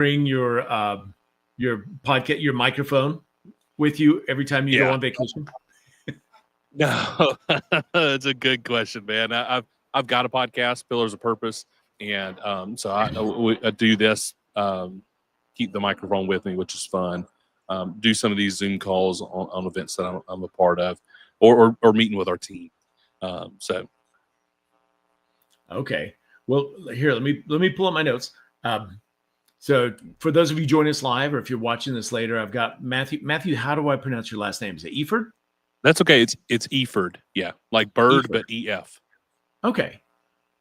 bring your podcast, your microphone with you every time you go on vacation? No, it's a good question, man. I've got a podcast, Pillars of Purpose, and so I do this. Keep the microphone with me, which is fun. Do some of these Zoom calls on events that I'm a part of, or meeting with our team. So, okay. Well, here, let me pull up my notes. So for those of you joining us live, or if you're watching this later, I've got Matthew. Matthew, how do I pronounce your last name? Is it Efird? That's okay. It's Efird. Yeah, like bird, Efird. but EF. Okay.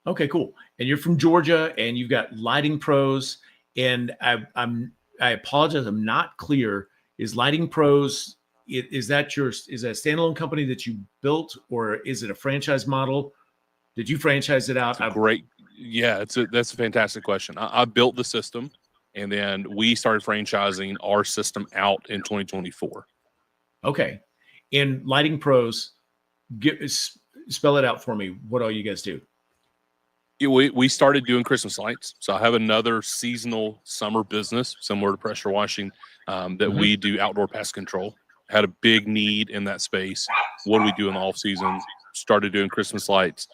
Okay, cool. And you're from Georgia, and you've got Lighting Pros. And I apologize, I'm not clear. Is Lighting Pros, is that a standalone company that you built, or is it a franchise model? Did you franchise it out? Great. Yeah, that's a fantastic question. I built the system, and then we started franchising our system out in 2024. Okay. In Lighting Pros, spell it out for me. What all you guys do? We started doing Christmas lights. So I have another seasonal summer business, similar to pressure washing, that we do outdoor pest control. Had a big need in that space. What do we do in the off season? Started doing Christmas lights.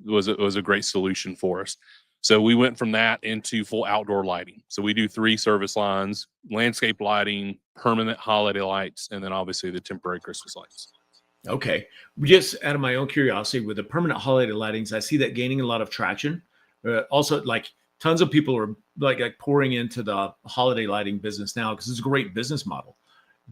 It was a great solution for us. So we went from that into full outdoor lighting. So we do 3 service lines: landscape lighting, permanent holiday lights, and then obviously the temporary Christmas lights. Okay. Just out of my own curiosity, with the permanent holiday lightings, I see that gaining a lot of traction. Also, like tons of people are like pouring into the holiday lighting business now because it's a great business model.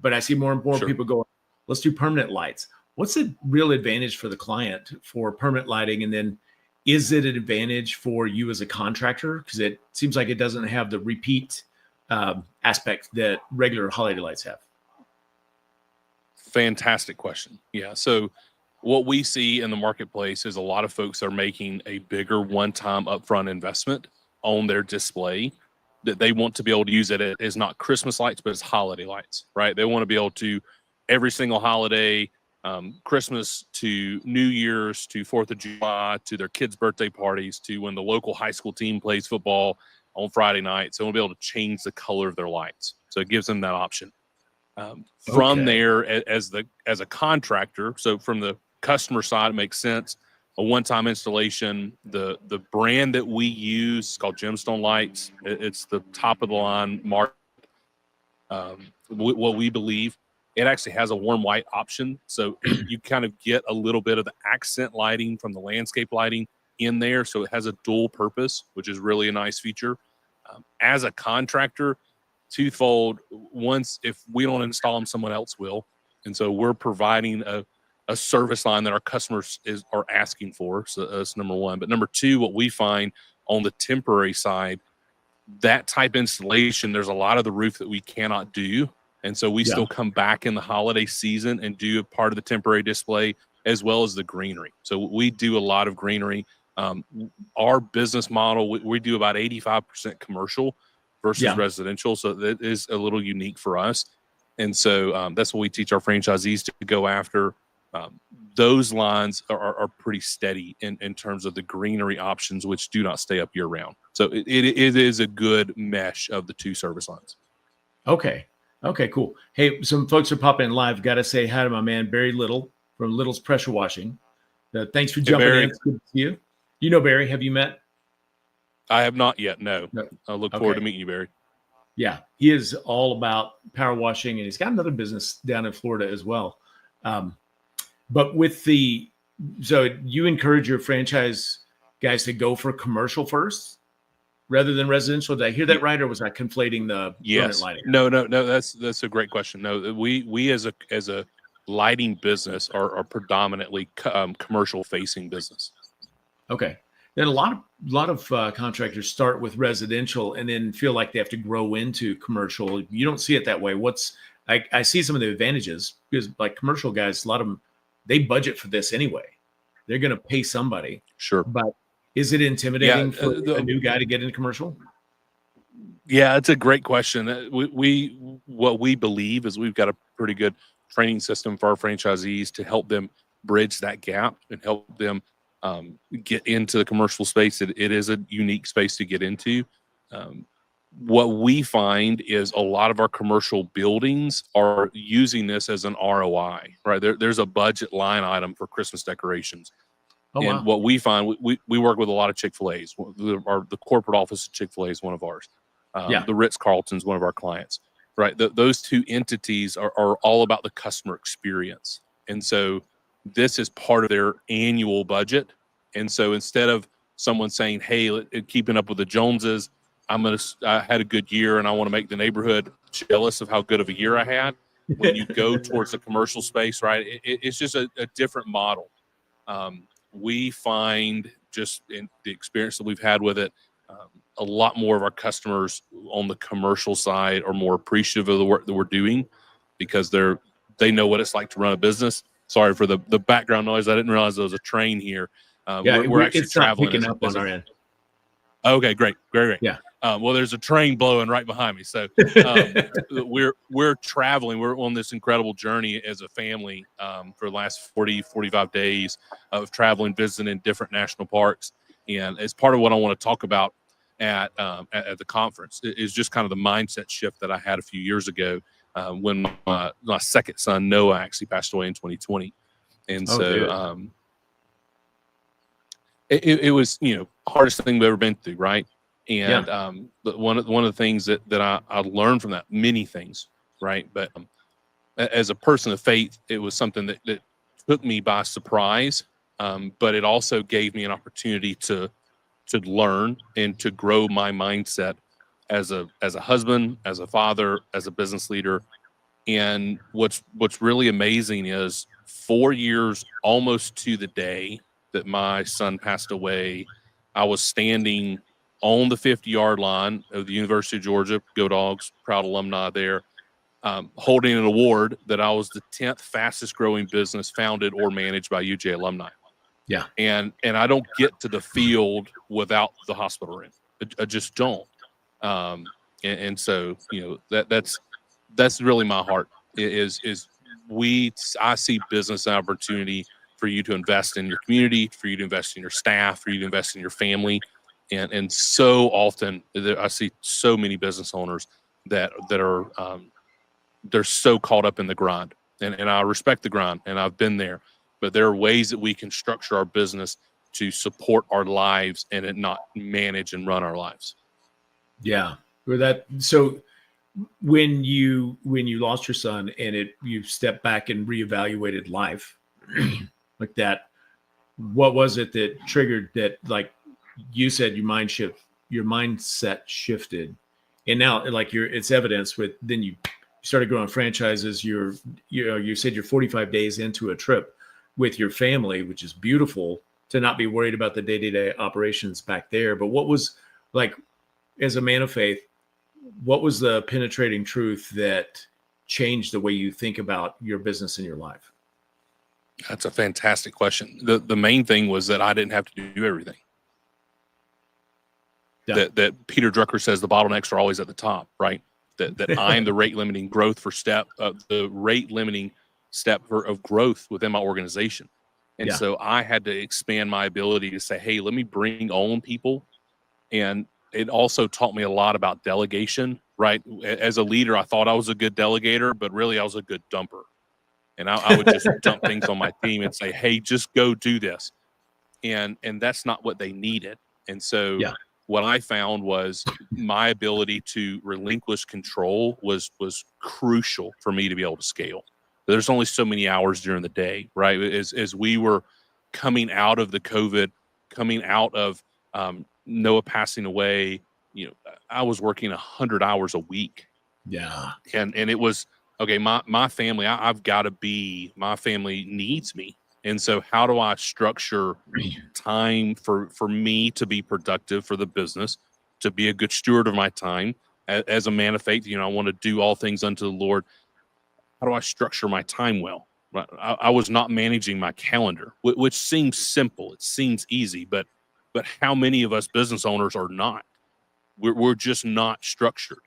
But I see more and more people going, let's do permanent lights. What's the real advantage for the client for permanent lighting? And then is it an advantage for you as a contractor? Because it seems like it doesn't have the repeat aspect that regular holiday lights have. Fantastic question. Yeah. So what we see in the marketplace is a lot of folks are making a bigger one-time upfront investment on their display that they want to be able to use it as not Christmas lights, but as holiday lights, right? They want to be able to every single holiday, Christmas to New Year's to 4th of July to their kids' birthday parties to when the local high school team plays football on Friday night. So they want to be able to change the color of their lights. So it gives them that option. From there, as a contractor, so from the customer side, it makes sense. A one-time installation. The brand that we use is called Gemstone Lights. It's the top of the line mark. What we believe, it actually has a warm white option, so you kind of get a little bit of the accent lighting from the landscape lighting in there. So it has a dual purpose, which is really a nice feature. As a contractor, twofold. Once, if we don't install them, someone else will, and so we're providing a service line that our customers are asking for. So that's number one. But number two, what we find on the temporary side, that type installation, there's a lot of the roof that we cannot do, and so we still come back in the holiday season and do a part of the temporary display as well as the greenery. So we do a lot of greenery. Our business model, we do about 85% commercial versus residential. So that is a little unique for us. And so that's what we teach our franchisees to go after. Those lines are pretty steady in terms of the greenery options, which do not stay up year round. So it is a good mesh of the 2 service lines. Okay. Okay, cool. Hey, some folks are popping in live. Got to say hi to my man, Barry Little from Little's Pressure Washing. Thanks for jumping in. It's good to see you. You know Barry, have you met? I have not yet, no. I look forward to meeting you, Barry. Yeah, he is all about power washing, and he's got another business down in Florida as well. But so you encourage your franchise guys to go for commercial first rather than residential? Did I hear that right, or was I conflating the permanent lighting? No. That's a great question. No, we as a lighting business are predominantly commercial facing business. Okay. Then a lot of contractors start with residential and then feel like they have to grow into commercial. You don't see it that way. I see some of the advantages because like commercial guys, a lot of them, they budget for this anyway. They're going to pay somebody. Sure. But is it intimidating for a new guy to get into commercial? Yeah, it's a great question. What we believe is we've got a pretty good training system for our franchisees to help them bridge that gap and help them get into the commercial space. It is a unique space to get into. what we find is a lot of our commercial buildings are using this as an ROI, right? There's a budget line item for Christmas decorations. Oh, And wow. what we find, we work with a lot of Chick-fil-A's. The corporate office of Chick-fil-A is one of ours. The Ritz-Carlton is one of our clients, right? Those two entities are all about the customer experience. And so this is part of their annual budget. And so instead of someone saying, hey, keeping up with the Joneses, I had a good year and I want to make the neighborhood jealous of how good of a year I had. When you go towards the commercial space, right, it's just a different model. We find, just in the experience that we've had with it, a lot more of our customers on the commercial side are more appreciative of the work that we're doing because they know what it's like to run a business. Sorry for the background noise. I didn't realize there was a train here. We're actually it's not traveling picking up on our end. Okay, great. Yeah. Well, there's a train blowing right behind me. So we're traveling. We're on this incredible journey as a family for the last 45 days of traveling, visiting different national parks. And as part of what I want to talk about at the conference is just kind of the mindset shift that I had a few years ago when my second son, Noah, actually passed away in 2020. And it was, hardest thing we've ever been through, right? And but one of the things that I learned from that, many things, right? But as a person of faith, it was something that took me by surprise, but it also gave me an opportunity to learn and to grow my mindset as a husband, as a father, as a business leader. And what's really amazing is 4 years almost to the day that my son passed away, I was standing on the 50-yard line of the University of Georgia, go Dogs, proud alumni there, holding an award that I was the 10th fastest growing business founded or managed by UJ alumni. Yeah. And I don't get to the field without the hospital room. I just don't. And so, that's really my heart I see business opportunity for you to invest in your community, for you to invest in your staff, for you to invest in your family. And so often I see so many business owners that are, they're so caught up in the grind, and I respect the grind and I've been there, but there are ways that we can structure our business to support our lives and not manage and run our lives. Yeah. So when you lost your son and you stepped back and reevaluated life like that, what was it that triggered that? Like you said, your mindset shifted, and now it's evidence with, then you started growing franchises. You said you're 45 days into a trip with your family, which is beautiful, to not be worried about the day-to-day operations back there. But what was, like, as a man of faith, what was the penetrating truth that changed the way you think about your business and your life? That's a fantastic question. The main thing was that I didn't have to do everything. Yeah. That Peter Drucker says the bottlenecks are always at the top, right? That I am the rate limiting step of growth within my organization. And so I had to expand my ability to say, hey, let me bring on people. And it also taught me a lot about delegation, right? As a leader, I thought I was a good delegator, but really I was a good dumper. And I would just dump things on my team and say, hey, just go do this. And that's not what they needed. And so what I found was my ability to relinquish control was crucial for me to be able to scale. There's only so many hours during the day, right? As we were coming out of the COVID, coming out of Noah passing away, I was working 100 hours a week. Yeah. And it was, okay, my family, my family needs me. And so how do I structure time for me to be productive for the business, to be a good steward of my time as a man of faith? I want to do all things unto the Lord. How do I structure my time well? Right? I was not managing my calendar, which seems simple. It seems easy, but how many of us business owners are not? We're just not structured.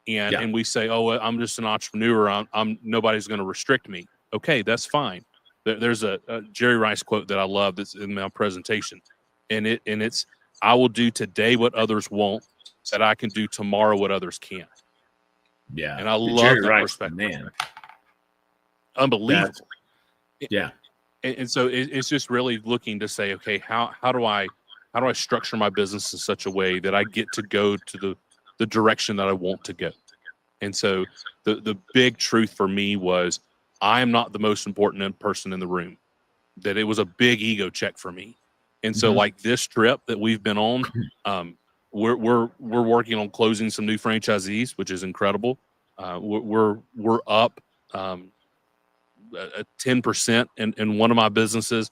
And we say, oh, I'm just an entrepreneur. I'm nobody's going to restrict me. Okay, that's fine. There's a Jerry Rice quote that I love that's in my presentation, and it's I will do today what others won't, that I can do tomorrow what others can't. Yeah. And I love Jerry that Rice, perspective. man. Unbelievable. Yeah. And so it's just really looking to say, okay, how do I structure my business in such a way that I get to go to the direction that I want to go. And so the big truth for me was I am not the most important person in the room. That it was a big ego check for me. And so like this trip that we've been on, we're working on closing some new franchisees, which is incredible. We're up 10% in one of my businesses.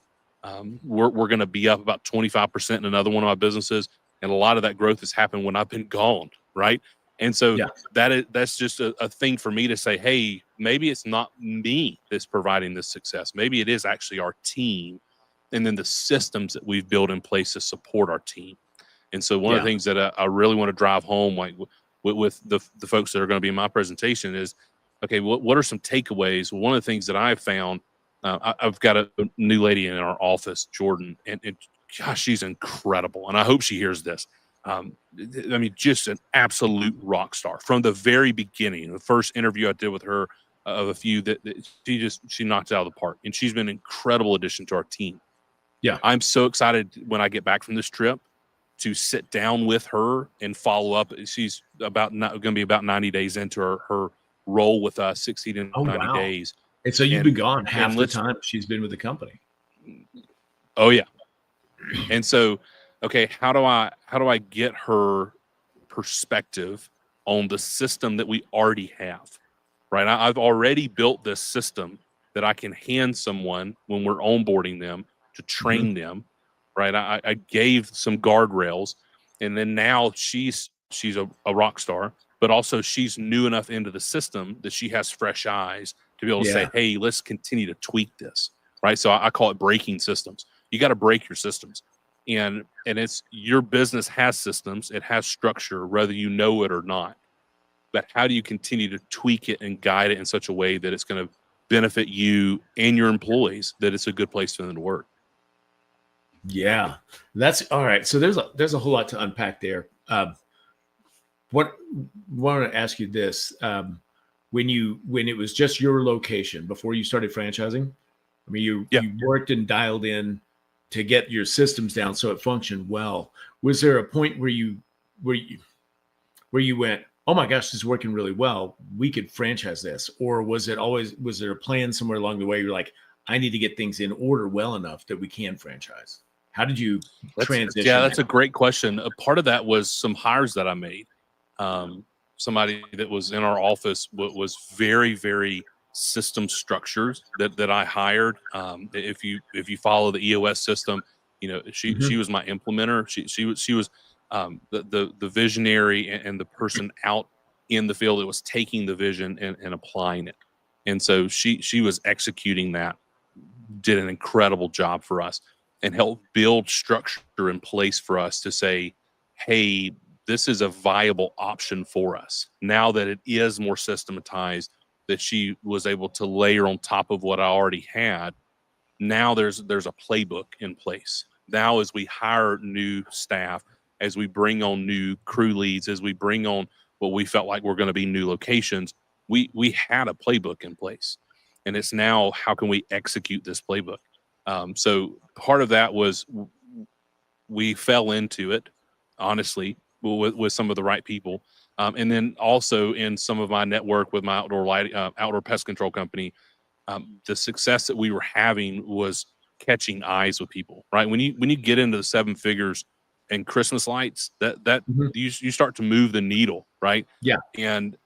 We're going to be up about 25% in another one of my businesses, and a lot of that growth has happened when I've been gone, right? And so that's just a thing for me to say, hey, maybe it's not me that's providing this success. Maybe it is actually our team, and then the systems that we've built in place to support our team. And so one of the things that I really want to drive home, like with the folks that are going to be in my presentation, is okay, what are some takeaways? One of the things that I've found, I've got a new lady in our office, Jordan, and gosh, she's incredible. And I hope she hears this. I mean, just an absolute rock star from the very beginning. The first interview I did with her of a few that she knocked it out of the park. And she's been an incredible addition to our team. Yeah. I'm so excited when I get back from this trip to sit down with her and follow up. She's going to be about 90 days into her role with us, 60 to 90 days. And so you've been gone half the time she's been with the company. Oh yeah. And so, okay, how do I get her perspective on the system that we already have, right? I've already built this system that I can hand someone when we're onboarding them to train them, right? I gave some guardrails, and then now she's a rock star, but also she's new enough into the system that she has fresh eyes to be able to say, hey, let's continue to tweak this, right? So I call it breaking systems. You got to break your systems. And it's your business has systems, it has structure, whether you know it or not. But how do you continue to tweak it and guide it in such a way that it's going to benefit you and your employees, that it's a good place for them to work? Yeah, that's all right. So there's a whole lot to unpack there. What want to ask you this: when it was just your location before you started franchising, I mean, you worked and dialed in to get your systems down so it functioned well. Was there a point where you went, oh my gosh, this is working really well, we could franchise this? Or was there a plan somewhere along the way you're like, I need to get things in order well enough that we can franchise? How did you transition? Yeah, that's a great question. A part of that was some hires that I made. Somebody that was in our office was very, very system structures that I hired. If you follow the EOS system, you know, she was my implementer. She was the visionary and the person out in the field that was taking the vision and applying it. And so she was executing that, did an incredible job for us, and helped build structure in place for us to say, hey, this is a viable option for us. Now that it is more systematized, that she was able to layer on top of what I already had. Now there's a playbook in place. Now as we hire new staff, as we bring on new crew leads, as we bring on what we felt like were going to be new locations, we had a playbook in place. And it's now, how can we execute this playbook? So part of that was we fell into it, honestly, with some of the right people. And then also in some of my network with my outdoor pest control company, the success that we were having was catching eyes with people, right? When you get into the 7 figures and Christmas lights, you start to move the needle, right? Yeah. And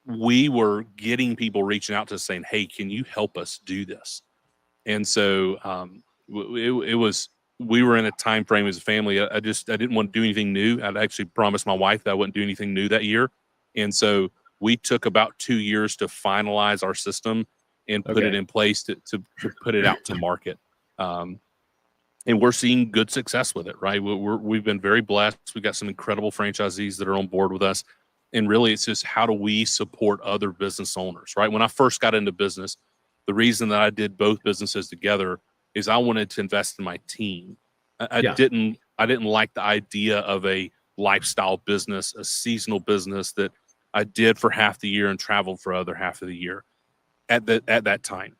we were getting people reaching out to us saying, hey, can you help us do this? And so we were in a time frame as a family. I didn't want to do anything new. I'd actually promised my wife that I wouldn't do anything new that year. And so we took about 2 years to finalize our system and put it in place to put it out to market. And we're seeing good success with it, right? We've been very blessed. We've got some incredible franchisees that are on board with us. And really, it's just, how do we support other business owners, right? When I first got into business, the reason that I did both businesses together is I wanted to invest in my team. I didn't like the idea of a lifestyle business, a seasonal business that I did for half the year and traveled for other half of the year at that time,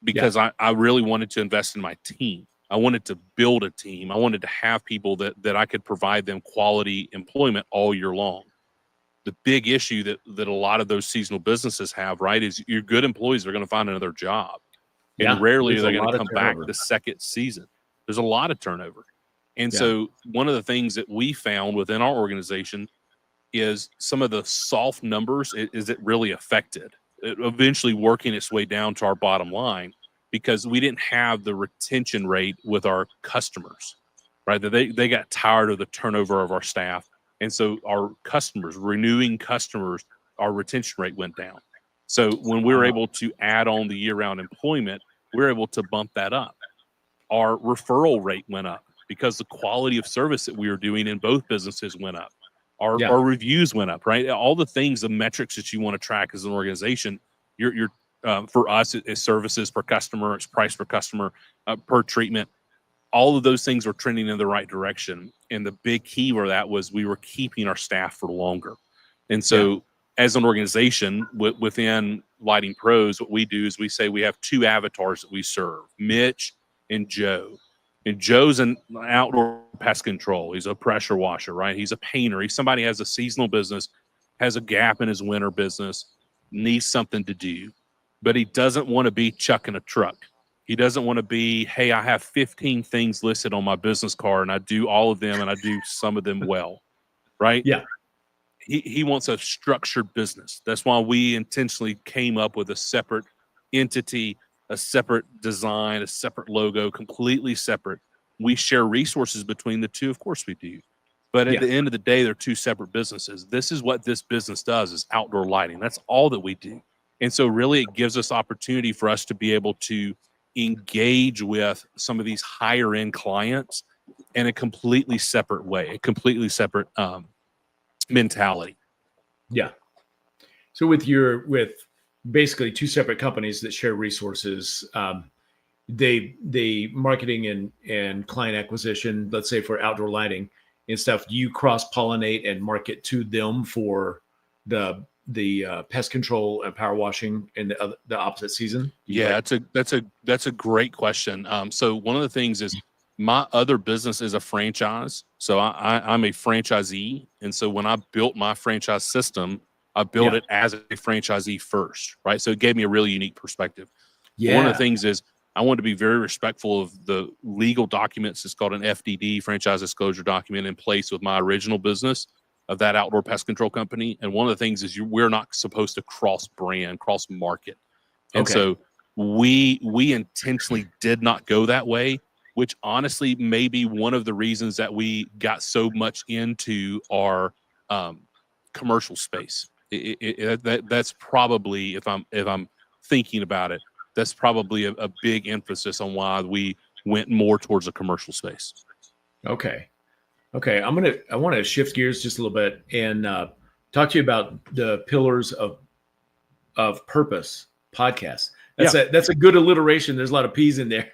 because I really wanted to invest in my team. I wanted to build a team. I wanted to have people that I could provide them quality employment all year long. The big issue that a lot of those seasonal businesses have, right, is your good employees are going to find another job. And rarely are they going to come back the second season. There's a lot of turnover. And so one of the things that we found within our organization is some of the soft numbers is it really affected it eventually working its way down to our bottom line, because we didn't have the retention rate with our customers, right? That they got tired of the turnover of our staff. And so our customers, renewing customers, our retention rate went down. So when we were able to add on the year-round employment, we were able to bump that up. Our referral rate went up because the quality of service that we were doing in both businesses went up. Our reviews went up, right? All the things, the metrics that you want to track as an organization, you're for us, it's services per customer, it's price per customer, per treatment. All of those things were trending in the right direction. And the big key for that was we were keeping our staff for longer. And so as an organization within Lighting Pros, what we do is we say we have two avatars that we serve, Mitch and Joe. And Joe's an outdoor pest control. He's a pressure washer, right? He's a painter. He's somebody who has a seasonal business, has a gap in his winter business, needs something to do. But he doesn't want to be chucking a truck. He doesn't want to be, hey, I have 15 things listed on my business card and I do all of them and I do some of them well, right? Yeah. He wants a structured business. That's why we intentionally came up with a separate entity, a separate design, a separate logo, completely separate. We share resources between the two. Of course we do. But at the end of the day, they're two separate businesses. This is what this business does, is outdoor lighting. That's all that we do. And so really it gives us opportunity for us to be able to engage with some of these higher end clients in a completely separate way, a completely separate mentality. Yeah. So with basically two separate companies that share resources, they marketing and client acquisition, let's say for outdoor lighting and stuff, you cross pollinate and market to them for the pest control and power washing in the opposite season? Yeah, that's a great question. So one of the things is my other business is a franchise. So I'm a franchisee. And so when I built my franchise system, I built it as a franchisee first, right? So it gave me a really unique perspective. Yeah. One of the things is I wanted to be very respectful of the legal documents. It's called an FDD, franchise disclosure document, in place with my original business of that outdoor pest control company. And one of the things is we're not supposed to cross brand, cross market. And so we intentionally did not go that way, which honestly may be one of the reasons that we got so much into our commercial space. That's probably, if I'm thinking about it, that's probably a big emphasis on why we went more towards a commercial space. Okay. I want to shift gears just a little bit and talk to you about the Pillars of Purpose podcast. That's a good alliteration. There's a lot of P's in there.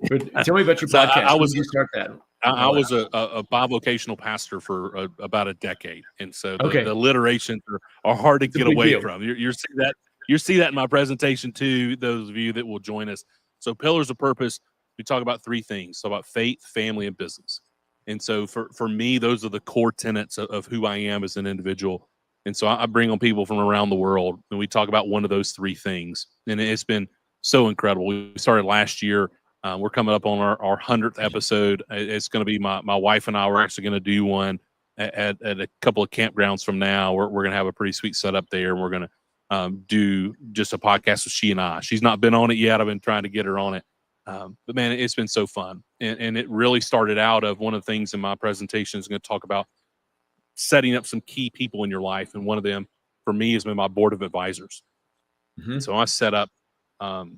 But tell me about your podcast. When did you start that? I was a bivocational pastor for about a decade, and so the alliterations are hard to get away from. You see that in my presentation too. Those of you that will join us. So Pillars of Purpose, we talk about three things: so about faith, family, and business. And so for me, those are the core tenets of who I am as an individual. And so I bring on people from around the world, and we talk about one of those three things. And it's been so incredible. We started last year. We're coming up on our 100th episode. It's going to be my wife and I. We're actually going to do one at a couple of campgrounds from now. We're going to have a pretty sweet setup there, and we're going to do just a podcast with she and I. She's not been on it yet. I've been trying to get her on it. But man, it's been so fun. And it really started out of one of the things in my presentation is going to talk about setting up some key people in your life. And one of them for me has been my board of advisors. Mm-hmm. So I set up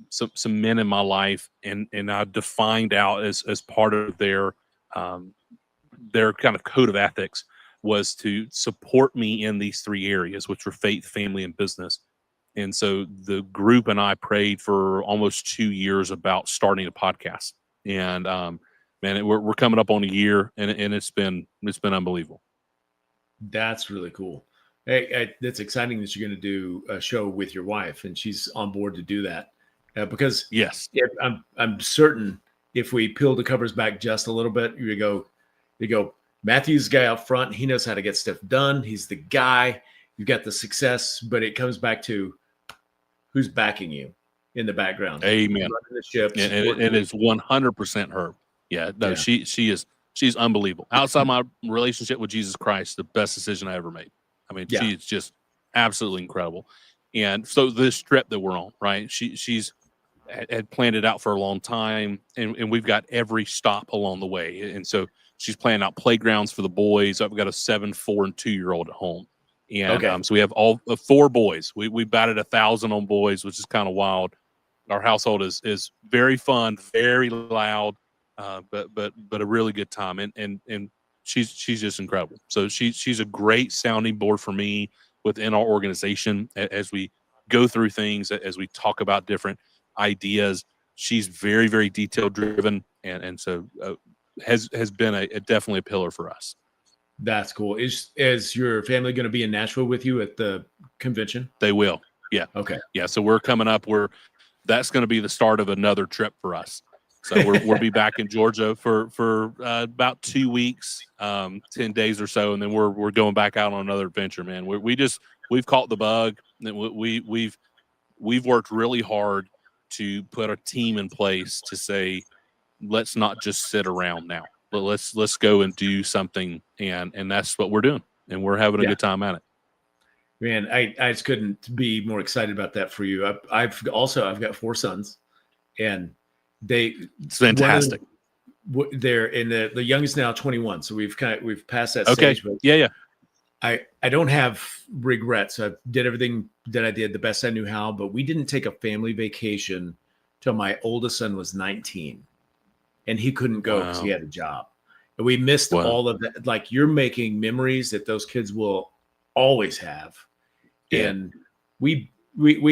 some men in my life and I defined out as part of their kind of code of ethics was to support me in these three areas, which were faith, family, and business. And so the group and I prayed for almost 2 years about starting a podcast. And man, we're coming up on a year, and it's been unbelievable. That's really cool. Hey, that's exciting that you're going to do a show with your wife, and she's on board to do that. Because Yes, I'm certain if we peel the covers back just a little bit, you go. Matthew's the guy up front. He knows how to get stuff done. He's the guy. You've got the success, but it comes back to who's backing you in the background. amen. Running the ship, And it is 100% her. Yeah, no, Yeah. she's unbelievable. Outside my relationship with Jesus Christ, the best decision I ever made. I mean, Yeah. she's just absolutely incredible. And so this trip that we're on, right? She's had planned it out for a long time, and we've got every stop along the way. And so she's planning out playgrounds for the boys. I've got a 7, 4, and 2-year-old at home. And Okay. so we have all 4 boys. We batted 1,000 on boys, which is kind of wild. Our household is very fun, very loud, but a really good time. And she's just incredible. So she's a great sounding board for me within our organization as we go through things, as we talk about different ideas. She's very, very detail driven, and so has been definitely a pillar for us. That's cool. Is your family going to be in Nashville with you at the convention? They will. Yeah. Okay. Yeah. So we're coming up. That's going to be the start of another trip for us. So we'll be back in Georgia for about 2 weeks, 10 days or so, and then we're going back out on another adventure, man. We've caught the bug. We've worked really hard to put a team in place to say, let's not just sit around now, but let's go and do something, and that's what we're doing, and we're having a good time at it. Man, I just couldn't be more excited about that for you. I've got 4 sons, and it's fantastic. They're in the youngest now 21, so we've passed that Okay. stage. But yeah. I don't have regrets. I did everything that I did the best I knew how, but we didn't take a family vacation till my oldest son was 19, and he couldn't go because he had a job, and we missed all of that. Like, you're making memories that those kids will always have. Yeah. And we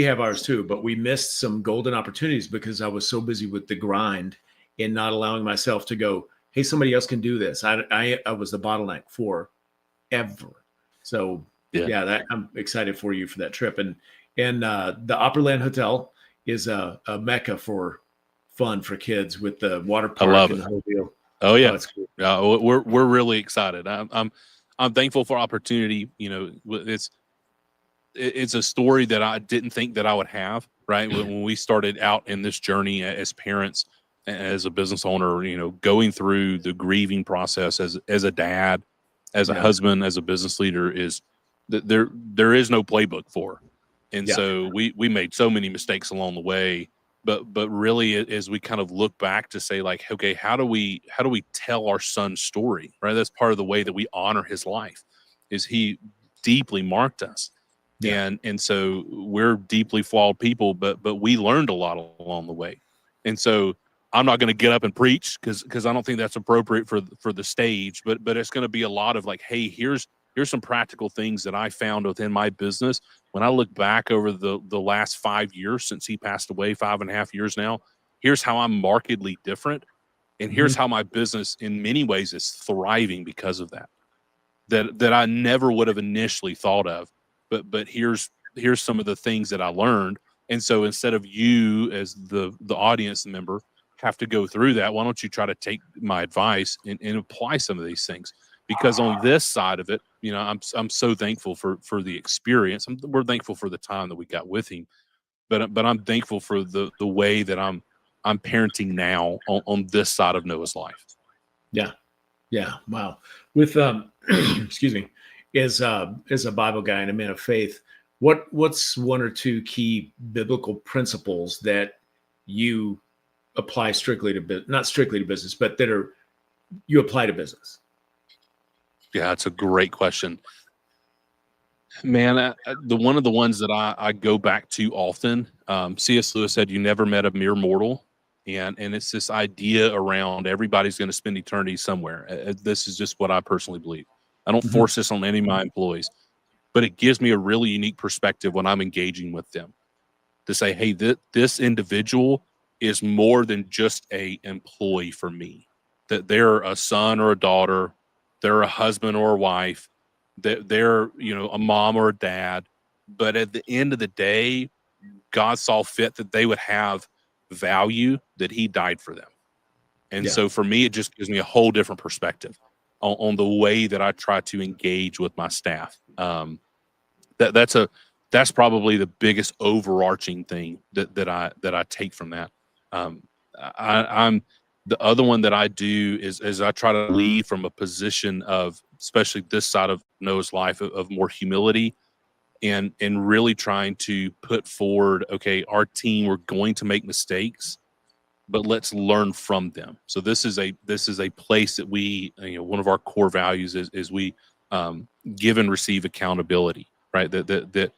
have ours too, but we missed some golden opportunities because I was so busy with the grind and not allowing myself to go, hey, somebody else can do this. I was the bottleneck forever. So that I'm excited for you for that trip. And the Opryland Hotel is a mecca for fun for kids with the water park. I love and it. The whole deal. Oh yeah. It's cool. We're really excited. I'm thankful for opportunity. You know, it's a story that I didn't think that I would have, right? When we started out in this journey as parents, as a business owner, you know, going through the grieving process as a dad, as a husband, as a business leader, is that there is no playbook for. And so we made so many mistakes along the way, but really, as we kind of look back to say, like, okay, how do we tell our son's story, right? That's part of the way that we honor his life, is he deeply marked us. And so we're deeply flawed people, but we learned a lot along the way. And so I'm not going to get up and preach because I don't think that's appropriate for the stage, but it's going to be a lot of like, hey, here's some practical things that I found within my business. When I look back over the last 5 years since he passed away, 5.5 years now, here's how I'm markedly different. And here's how my business in many ways is thriving because of that I never would have initially thought of. But here's some of the things that I learned. And so instead of you as the audience member have to go through that, why don't you try to take my advice and apply some of these things? Because on this side of it, you know, I'm so thankful for the experience. We're thankful for the time that we got with him, but I'm thankful for the way that I'm parenting now on this side of Noah's life. Yeah. Wow. With excuse me. As a Bible guy and a man of faith, what's 1 or 2 key biblical principles that you apply not strictly to business, but that you apply to business? Yeah, it's a great question, man. One of the ones that I go back to often, C.S. Lewis said, "You never met a mere mortal," and it's this idea around everybody's going to spend eternity somewhere. This is just what I personally believe. I don't force this on any of my employees, but it gives me a really unique perspective when I'm engaging with them to say, hey, this individual is more than just a employee for me. that they're a son or a daughter, they're a husband or a wife, that they're, a mom or a dad. But at the end of the day, God saw fit that they would have value, that he died for them. And so for me, it just gives me a whole different perspective on the way that I try to engage with my staff. That's probably the biggest overarching thing that I take from that. I'm the other one that I do is I try to lead from a position of, especially this side of Noah's life, of more humility, and really trying to put forward, okay, our team, we're going to make mistakes, but let's learn from them. So this is a place that we, one of our core values is we give and receive accountability, right? That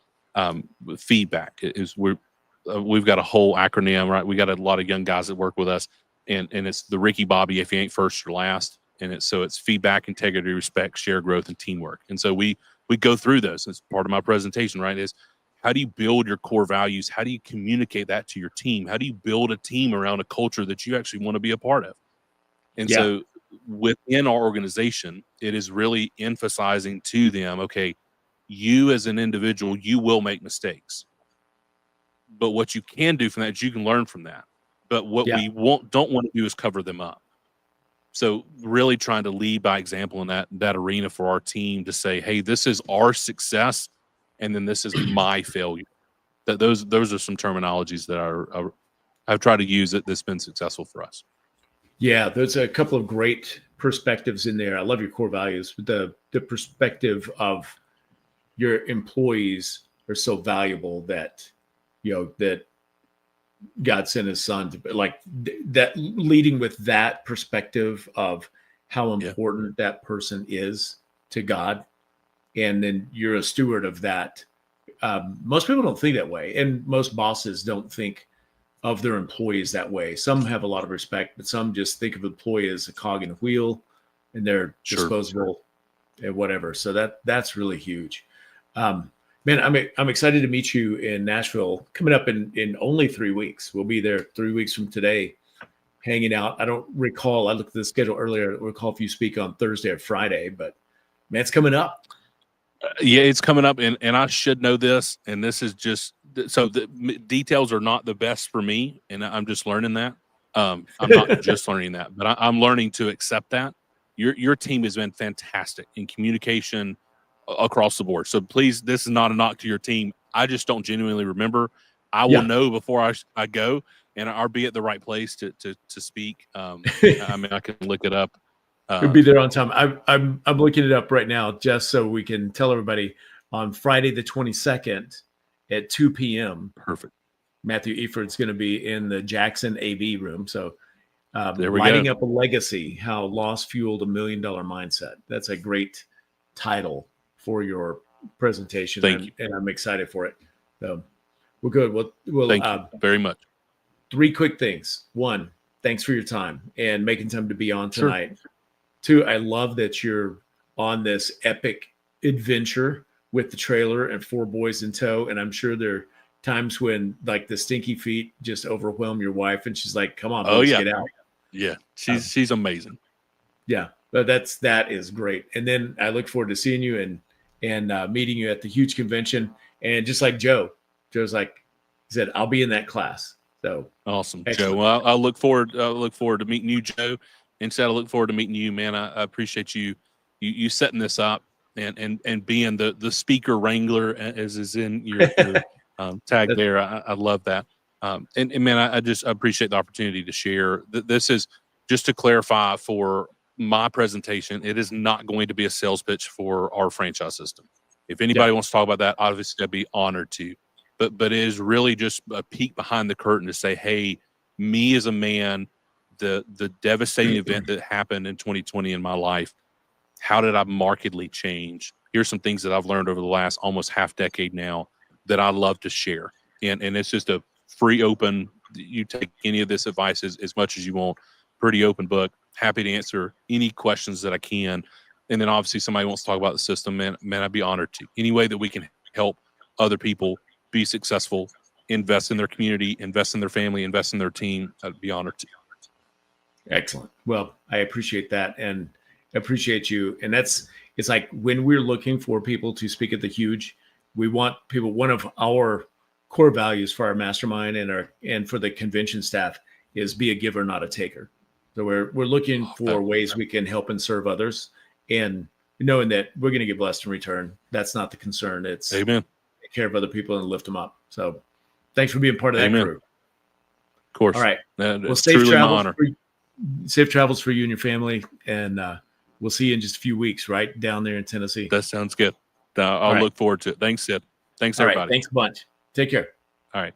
feedback is we've got a whole acronym, right? We got a lot of young guys that work with us, and it's the Ricky Bobby, if you ain't first, you're last. And it's feedback, integrity, respect, share, growth, and teamwork. And so we go through those. It's part of my presentation, right? Is how do you build your core values? How do you communicate that to your team? How do you build a team around a culture that you actually want to be a part of? And so within our organization, it is really emphasizing to them, okay, you as an individual, you will make mistakes. But what you can do from that is you can learn from that. But what we don't want to do is cover them up. So really trying to lead by example in that arena for our team, to say, hey, this is our success, and then this is my failure. Those are some terminologies that I've tried to use that's been successful for us. Yeah, there's a couple of great perspectives in there. I love your core values, but the perspective of your employees are so valuable that that God sent his son to, like, that, leading with that perspective of how important that person is to God. And then you're a steward of that. Most people don't think that way. And most bosses don't think of their employees that way. Some have a lot of respect, but some just think of employee as a cog in a wheel, and they're disposable and whatever. So that's really huge. Man, I'm excited to meet you in Nashville, coming up in only 3 weeks. We'll be there 3 weeks from today, hanging out. I don't recall. I looked at the schedule earlier. I don't recall if you speak on Thursday or Friday, but man, it's coming up. Yeah, it's coming up, and I should know this. And this is just so the details are not the best for me, and I'm just learning that. I'm not just learning that, but I'm learning to accept that. Your team has been fantastic in communication across the board. So please, this is not a knock to your team. I just don't genuinely remember. I will know before I go, and I'll be at the right place to speak. I mean, I can look it up. You'll be there on time. I'm looking it up right now just so we can tell everybody on Friday the 22nd at 2 p.m. Perfect. Matthew Efird is going to be in the Jackson AV room. So there we Lighting go. Up a Legacy, How Loss Fueled a $1 Million Mindset. That's a great title for your presentation. Thank you. And I'm excited for it. So we're good. We'll thank you very much. 3 quick things. 1, thanks for your time and making time to be on tonight. 2, I love that you're on this epic adventure with the trailer and 4 boys in tow. And I'm sure there are times when, like, the stinky feet just overwhelm your wife, and she's like, "Come on, boys, get out." Yeah, she's amazing. Yeah, but that is great. And then I look forward to seeing you and meeting you at the huge convention. And just like Joe's like, he said, "I'll be in that class." So awesome, excellent. Joe. Well, I look forward to meeting you, Joe. Instead, I look forward to meeting you, man. I appreciate you setting this up and being the speaker wrangler, as is in your tag there. I love that. And man, I just appreciate the opportunity to share. This is just to clarify for my presentation. It is not going to be a sales pitch for our franchise system. If anybody wants to talk about that, obviously I'd be honored to. But it is really just a peek behind the curtain to say, hey, me as a man, the devastating event that happened in 2020 in my life, how did I markedly change? Here's some things that I've learned over the last almost half decade now that I love to share. And it's just a free, open, you take any of this advice as much as you want, pretty open book, happy to answer any questions that I can. And then obviously somebody wants to talk about the system, man, I'd be honored to. Any way that we can help other people be successful, invest in their community, invest in their family, invest in their team, I'd be honored to. Excellent. Well, I appreciate that and appreciate you. And it's like when we're looking for people to speak at the huge, we want people, one of our core values for our mastermind and for the convention staff is be a giver, not a taker. So we're looking for ways we can help and serve others, and knowing that we're going to get blessed in return. That's not the concern. It's Amen. Take care of other people and lift them up. So thanks for being part of that Amen. crew. Of course. All right. Well, Well, safe travels for you and your family, and we'll see you in just a few weeks, right down there in Tennessee. That sounds good. I'll look forward to it. Thanks, Sid. Thanks, All everybody. right. Thanks a bunch. Take care. All right.